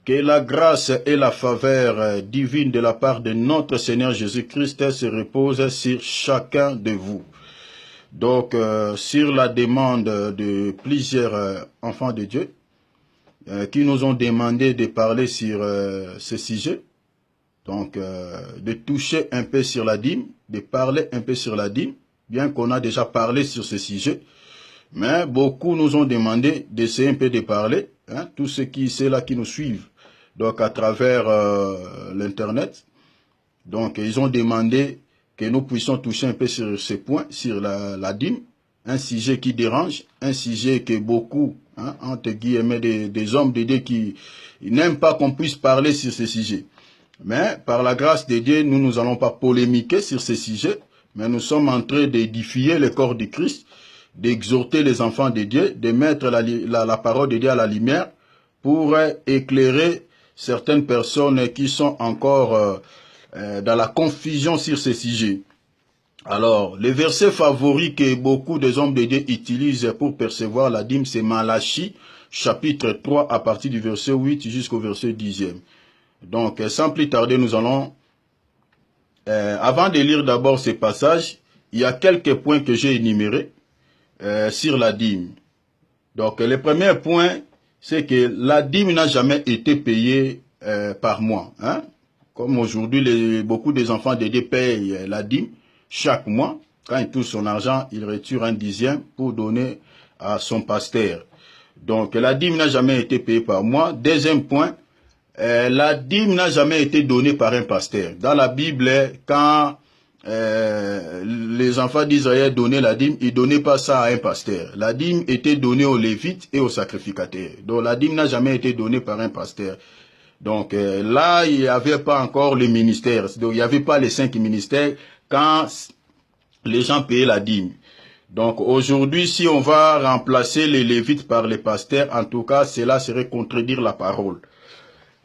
Que la grâce et la faveur divine de la part de notre Seigneur Jésus-Christ se reposent sur chacun de vous. Donc, sur la demande de plusieurs enfants de Dieu qui nous ont demandé de parler sur ce sujet, donc de toucher un peu sur la dîme, de parler un peu sur la dîme, bien qu'on a déjà parlé sur ce sujet, mais beaucoup nous ont demandé d'essayer un peu de parler, hein, tous ceux-là qui nous suivent, donc à travers l'internet. Donc ils ont demandé que nous puissions toucher un peu sur ces points, sur la dîme, un sujet qui dérange, un sujet que beaucoup, hein, entre guillemets, des hommes de Dieu qui n'aiment pas qu'on puisse parler sur ce sujet. Mais par la grâce de Dieu, nous n'allons pas polémiquer sur ce sujet, mais nous sommes en train d'édifier le corps du Christ, d'exhorter les enfants de Dieu, de mettre la parole de Dieu à la lumière pour éclairer certaines personnes qui sont encore dans la confusion sur ce sujet. Alors, le verset favori que beaucoup des hommes de Dieu utilisent pour percevoir la dîme, c'est Malachie, chapitre 3, à partir du verset 8 jusqu'au verset 10e. Donc, sans plus tarder, nous allons, avant de lire d'abord ces passages, il y a quelques points que j'ai énumérés sur la dîme. Donc, le premier point, c'est que la dîme n'a jamais été payée par mois. Hein? Comme aujourd'hui, beaucoup des enfants de Dieu payent la dîme chaque mois. Quand il touche son argent, il retire un dixième pour donner à son pasteur. Donc, la dîme n'a jamais été payée par mois. Deuxième point, la dîme n'a jamais été donnée par un pasteur. Dans la Bible, quand les enfants d'Israël donnaient la dîme, ils ne donnaient pas ça à un pasteur. La dîme était donnée aux Lévites et aux sacrificateurs. Donc la dîme n'a jamais été donnée par un pasteur. Donc là, il n'y avait pas encore le ministère. Donc il n'y avait pas les 5 ministères quand les gens payaient la dîme. Donc aujourd'hui, si on va remplacer les Lévites par les pasteurs, en tout cas, cela serait contredire la parole.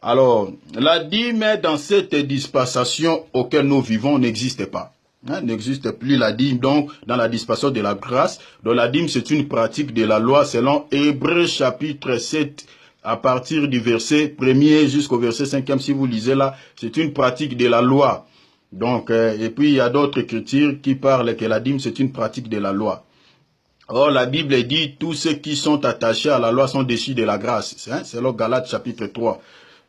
Alors, la dîme dans cette dispensation auquel nous vivons n'existe pas. Hein, n'existe plus la dîme, donc, dans la dispensation de la grâce. Donc, la dîme, c'est une pratique de la loi selon Hébreux chapitre 7, à partir du verset 1er jusqu'au verset 5e, si vous lisez là, c'est une pratique de la loi. Donc, et puis, il y a d'autres écritures qui parlent que la dîme, c'est une pratique de la loi. Or, la Bible dit, tous ceux qui sont attachés à la loi sont déchus de la grâce. Hein, selon Galates chapitre 3.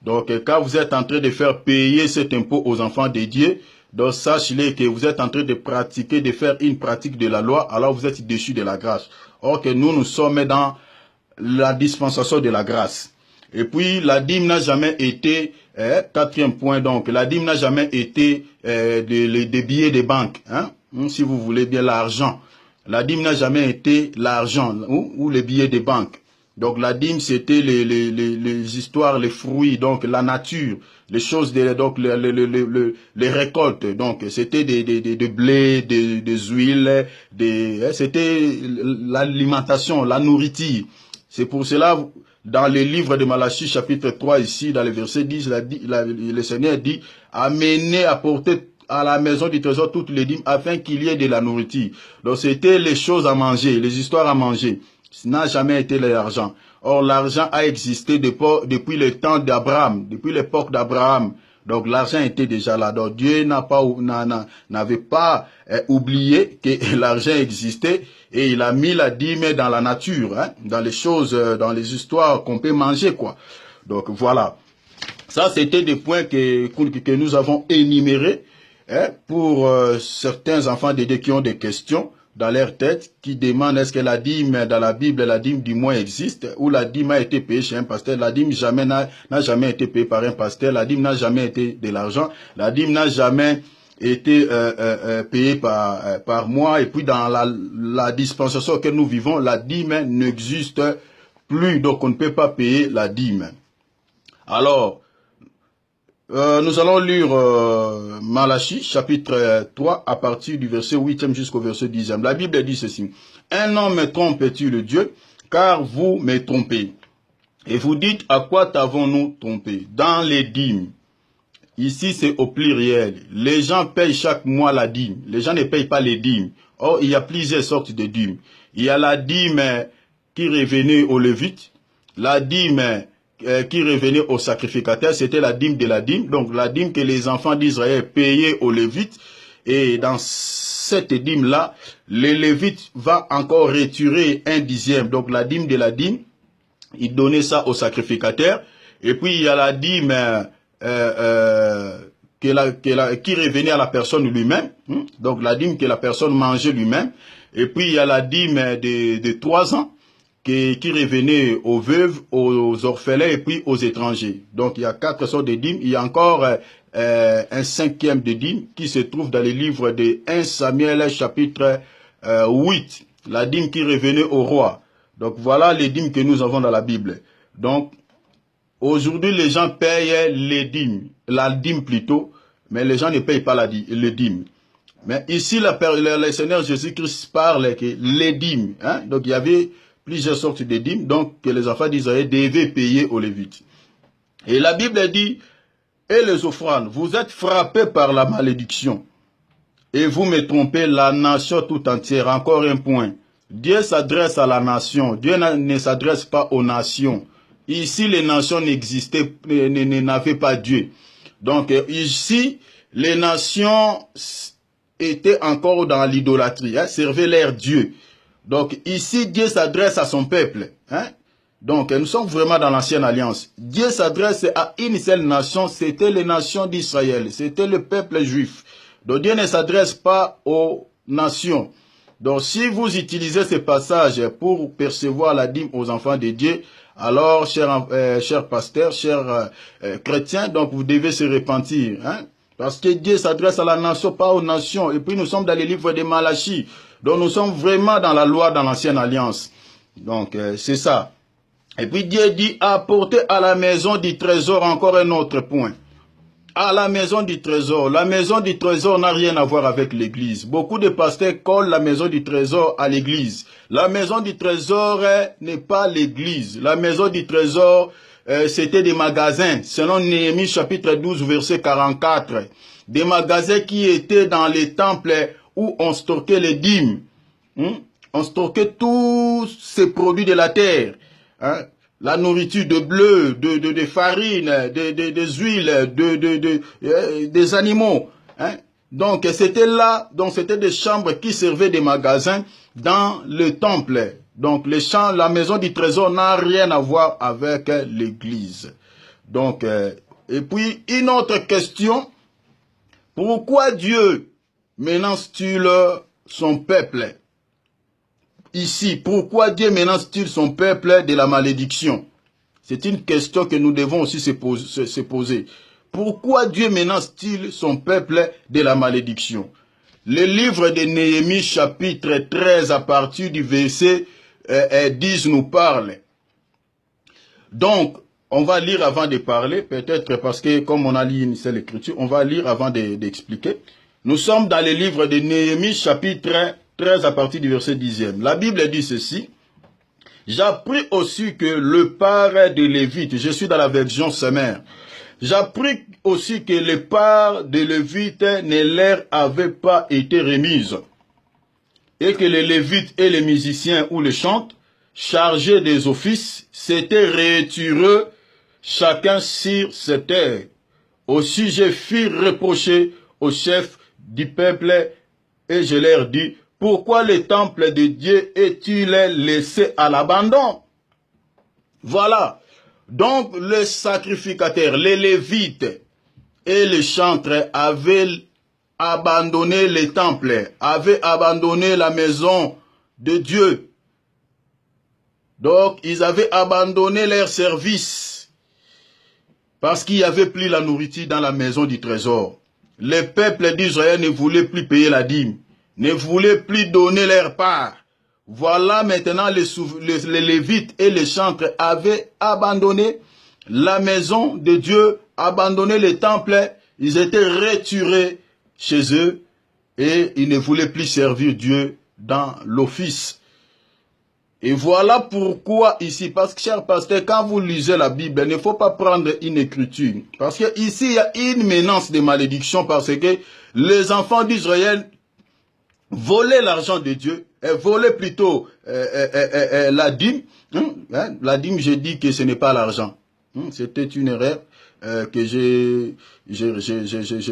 Donc, quand vous êtes en train de faire payer cet impôt aux enfants de Dieu, donc sachez que vous êtes en train de pratiquer, de faire une pratique de la loi, alors vous êtes déchus de la grâce. Or que nous sommes dans la dispensation de la grâce. Et puis, la dîme n'a jamais été, quatrième point donc, la dîme n'a jamais été des billets de banque, hein, si vous voulez bien l'argent. La dîme n'a jamais été l'argent ou les billets de banque. Donc la dîme, c'était les histoires, les fruits, donc la nature, les choses, donc les récoltes. Donc c'était des blés, des huiles, c'était l'alimentation, la nourriture. C'est pour cela, dans les livres de Malachie, chapitre 3, ici, dans le verset 10, le Seigneur dit, amenez, apportez à la maison du trésor toutes les dîmes, afin qu'il y ait de la nourriture. Donc c'était les choses à manger, les histoires à manger. Ce n'a jamais été l'argent. Or, l'argent a existé depuis le temps d'Abraham, depuis l'époque d'Abraham. Donc, l'argent était déjà là. Donc, Dieu n'avait pas oublié que l'argent existait et il a mis la dîme dans la nature, hein, dans les choses, dans les histoires qu'on peut manger, quoi. Donc, voilà. Ça, c'était des points que nous avons énumérés, hein, pour certains enfants de Dieu qui ont des questions dans leur tête, qui demandent est-ce que la dîme dans la Bible, la dîme du mois existe, ou la dîme a été payée chez un pasteur. La dîme n'a jamais été payée par un pasteur, la dîme n'a jamais été de l'argent, la dîme n'a jamais été payée par mois, et puis dans la dispensation que nous vivons, la dîme n'existe plus, donc on ne peut pas payer la dîme. Alors, nous allons lire Malachie, chapitre 3, à partir du verset 8e jusqu'au verset 10e. La Bible dit ceci. Un homme trompe-t-il le Dieu, car vous me trompez. Et vous dites, à quoi t'avons-nous trompé? Dans les dîmes. Ici, c'est au pluriel. Les gens payent chaque mois la dîme. Les gens ne payent pas les dîmes. Or, il y a plusieurs sortes de dîmes. Il y a la dîme qui revenait aux Lévites, la dîme qui revenait au sacrificateur, c'était la dîme de la dîme. Donc la dîme que les enfants d'Israël payaient aux Lévites. Et dans cette dîme-là, les Lévites va encore retirer un dixième. Donc la dîme de la dîme, il donnait ça au sacrificateur. Et puis il y a la dîme qui revenait à la personne lui-même. Donc la dîme que la personne mangeait lui-même. Et puis il y a la dîme de 3 ans qui revenait aux veuves, aux orphelins et puis aux étrangers. Donc il y a 4 sortes de dîmes. Il y a encore un 5e de dîme qui se trouve dans les livres de 1 Samuel chapitre 8. La dîme qui revenait au roi. Donc voilà les dîmes que nous avons dans la Bible. Donc aujourd'hui les gens payent les dîmes, la dîme plutôt, mais les gens ne payent pas les dîmes. Mais ici le Seigneur Jésus-Christ parle que les dîmes, donc il y avait plusieurs sortes de dîmes, donc que les enfants d'Israël devaient payer aux Lévites. Et la Bible dit, et les offrandes, vous êtes frappés par la malédiction, et vous me trompez la nation tout entière. Encore un point, Dieu s'adresse à la nation, Dieu ne s'adresse pas aux nations. Ici, les nations n'existaient, n'avaient pas Dieu. Donc ici, les nations étaient encore dans l'idolâtrie, servaient leur Dieu. Donc ici, Dieu s'adresse à son peuple. Donc nous sommes vraiment dans l'ancienne alliance. Dieu s'adresse à une seule nation, c'était les nations d'Israël, c'était le peuple juif. Donc Dieu ne s'adresse pas aux nations. Donc si vous utilisez ce passage pour percevoir la dîme aux enfants de Dieu, alors chers pasteurs, chers chrétiens, donc vous devez se repentir. Parce que Dieu s'adresse à la nation, pas aux nations. Et puis nous sommes dans les livres de Malachie. Donc nous sommes vraiment dans la loi, dans l'ancienne alliance. Donc c'est ça. Et puis Dieu dit, apportez à la maison du trésor, encore un autre point. À la maison du trésor. La maison du trésor n'a rien à voir avec l'église. Beaucoup de pasteurs collent la maison du trésor à l'église. La maison du trésor n'est pas l'église. La maison du trésor, c'était des magasins. Selon Néhémie chapitre 12 verset 44. Des magasins qui étaient dans les temples où on stockait les dîmes. On stockait tous ces produits de la terre. La nourriture de bleu, de farine, des huiles, des animaux. Donc c'était là, donc c'était des chambres qui servaient des magasins dans le temple. Donc la maison du trésor n'a rien à voir avec l'église. Donc, et puis une autre question, pourquoi Dieu menace-t-il son peuple? Ici, pourquoi Dieu menace-t-il son peuple de la malédiction? C'est une question que nous devons aussi se poser. Pourquoi Dieu menace-t-il son peuple de la malédiction? Le livre de Néhémie chapitre 13 à partir du verset 10 nous parle. Donc, on va lire avant de parler, peut-être parce que comme on a lu une seule écriture, on va lire avant d'expliquer. Nous sommes dans le livre de Néhémie chapitre 13 à partir du verset 10e. La Bible dit ceci. J'appris aussi que le père de Lévite, je suis dans la version sommaire. J'appris aussi que les parts de Lévite ne leur avaient pas été remises. Et que les Lévites et les musiciens ou les chantes, chargés des offices, s'étaient retirés chacun sur ses terres. Aussi je fis reprocher aux chefs du peuple et je leur dis, pourquoi le temple de Dieu est-il laissé à l'abandon? Voilà. Donc, les sacrificateurs, les Lévites et les chantres avaient abandonné les temples, avaient abandonné la maison de Dieu. Donc, ils avaient abandonné leur service parce qu'il n'y avait plus la nourriture dans la maison du trésor. Le peuple d'Israël ne voulait plus payer la dîme, ne voulaient plus donner leur part. Voilà maintenant les Lévites et les chantres avaient abandonné la maison de Dieu, abandonné les temples, ils étaient retirés chez eux et ils ne voulaient plus servir Dieu dans l'office. Et voilà pourquoi ici, parce que chers pasteurs, quand vous lisez la Bible, il ne faut pas prendre une écriture. Parce que ici, il y a une menace de malédiction parce que les enfants d'Israël volaient l'argent de Dieu, volaient plutôt la dîme. La dîme, je dis que ce n'est pas l'argent. C'était une erreur que je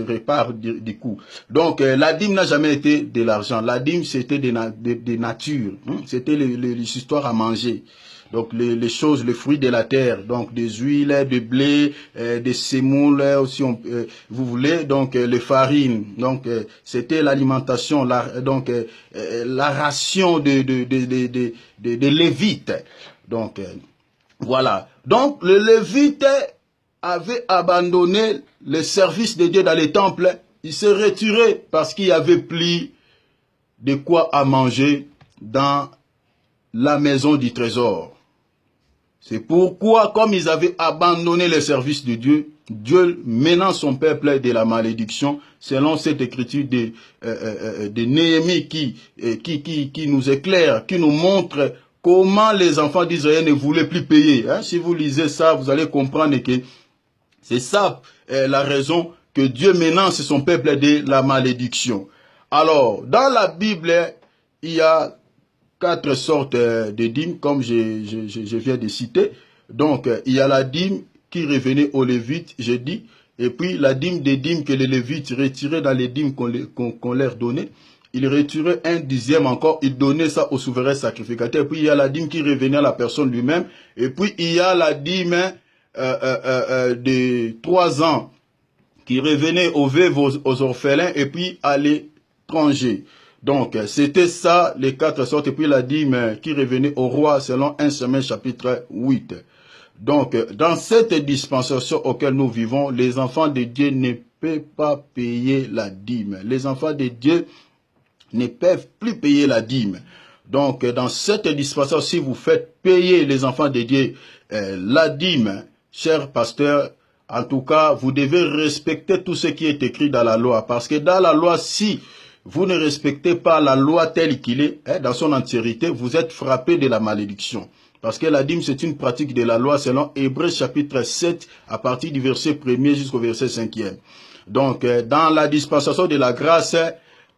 répare du coup. Donc, la dîme n'a jamais été de l'argent. La dîme, c'était des natures. C'était les histoires à manger. Donc, les choses, les fruits de la terre. Donc, des huiles, de blé, des sémoules, aussi, vous voulez. Donc, les farines. Donc, c'était l'alimentation, la ration des Lévites. Donc, voilà. Donc, le Lévite avait abandonné le service de Dieu dans les temples. Il s'est retiré parce qu'il y avait plus de quoi à manger dans la maison du trésor. C'est pourquoi, comme ils avaient abandonné le service de Dieu, Dieu menant son peuple de la malédiction, selon cette écriture de Néhémie qui nous éclaire, qui nous montre comment les enfants d'Israël ne voulaient plus payer. Si vous lisez ça, vous allez comprendre que c'est ça la raison que Dieu menace son peuple de la malédiction. Alors, dans la Bible, il y a 4 sortes de dîmes, comme je viens de citer. Donc, il y a la dîme qui revenait aux Lévites, j'ai dit, et puis la dîme des dîmes que les Lévites retiraient dans les dîmes qu'on leur donnait. Ils retiraient 1/10 encore, ils donnaient ça au souverain sacrificateur. Et puis, il y a la dîme qui revenait à la personne lui-même. Et puis, il y a la dîme de 3 ans qui revenait aux veuves, aux orphelins, et puis à l'étranger. Donc, c'était ça, les 4 sortes, et puis la dîme qui revenait au roi, selon 1 Samuel chapitre 8. Donc, dans cette dispensation auquel nous vivons, les enfants de Dieu ne peuvent pas payer la dîme. Les enfants de Dieu ne peuvent plus payer la dîme. Donc, dans cette dispensation, si vous faites payer les enfants de Dieu la dîme, cher pasteur, en tout cas, vous devez respecter tout ce qui est écrit dans la loi. Parce que dans la loi, si vous ne respectez pas la loi telle qu'il est, dans son entièreté, vous êtes frappé de la malédiction. Parce que la dîme, c'est une pratique de la loi selon Hébreux chapitre 7, à partir du verset 1er jusqu'au verset 5e. Donc, dans la dispensation de la grâce,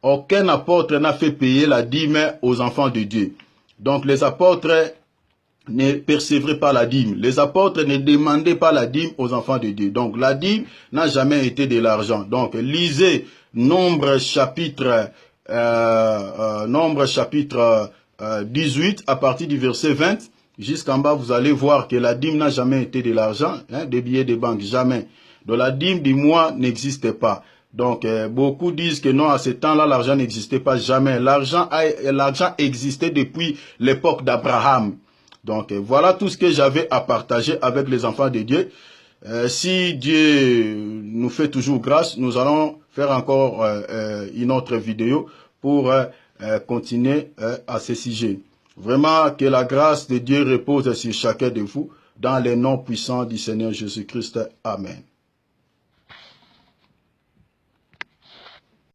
aucun apôtre n'a fait payer la dîme aux enfants de Dieu. Donc, les apôtres ne percevraient pas la dîme. Les apôtres ne demandaient pas la dîme aux enfants de Dieu. Donc, la dîme n'a jamais été de l'argent. Donc, lisez Nombre chapitre 18, à partir du verset 20, jusqu'en bas, vous allez voir que la dîme n'a jamais été de l'argent, des billets de banque, jamais. Donc, la dîme du mois n'existait pas. Donc, beaucoup disent que non, à ce temps-là, l'argent n'existait pas, jamais. L'argent existait depuis l'époque d'Abraham. Donc, voilà tout ce que j'avais à partager avec les enfants de Dieu. Si Dieu nous fait toujours grâce, nous allons faire encore une autre vidéo pour continuer à ce sujet. Vraiment, que la grâce de Dieu repose sur chacun de vous, dans les noms puissants du Seigneur Jésus-Christ. Amen.